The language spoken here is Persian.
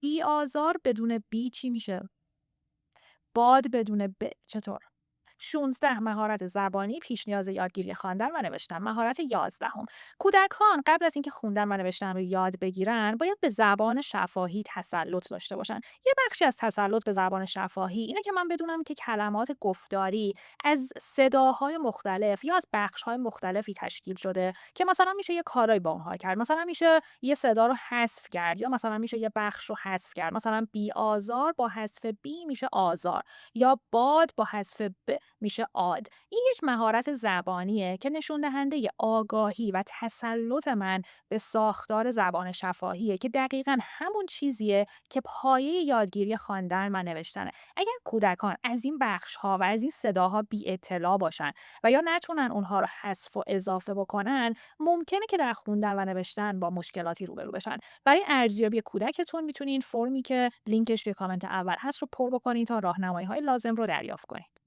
بی آزار بدون بی چی میشه؟ باد بدون ب چطور؟ 16 مهارت زبانی پیش نیاز یادگیری خواندن و نوشتن. مهارت 11 کودکان قبل از اینکه خوندن و نوشتن رو یاد بگیرن، باید به زبان شفاهی تسلط داشته باشن. یه بخشی از تسلط به زبان شفاهی اینه که من بدونم که کلمات گفتاری از صداهای مختلف یا از بخش‌های مختلفی تشکیل شده که مثلا میشه یه کارایی با اونها کرد. مثلا میشه یه صدا رو حذف کرد یا مثلا میشه یه بخش رو حذف کرد. مثلا بی آزار با حذف بی میشه آزار یا باد با حذف ب میشه عاد. این یک مهارت زبانیه که نشون دهنده آگاهی و تسلط من به ساختار زبان شفاهیه که دقیقاً همون چیزیه که پایه یادگیری خواندن و نوشتنه. اگر کودکان از این بخش‌ها و از این صداها بی اطلاع باشن و یا نتونن اونها رو حذف و اضافه بکنن، ممکنه که در خوندن و نوشتن با مشکلاتی روبرو بشن. برای ارزیابی کودکتون میتونین فرمی که لینکش توی کامنت اول هست رو پر بکنید تا راهنمایی‌های لازم رو دریافت کنید.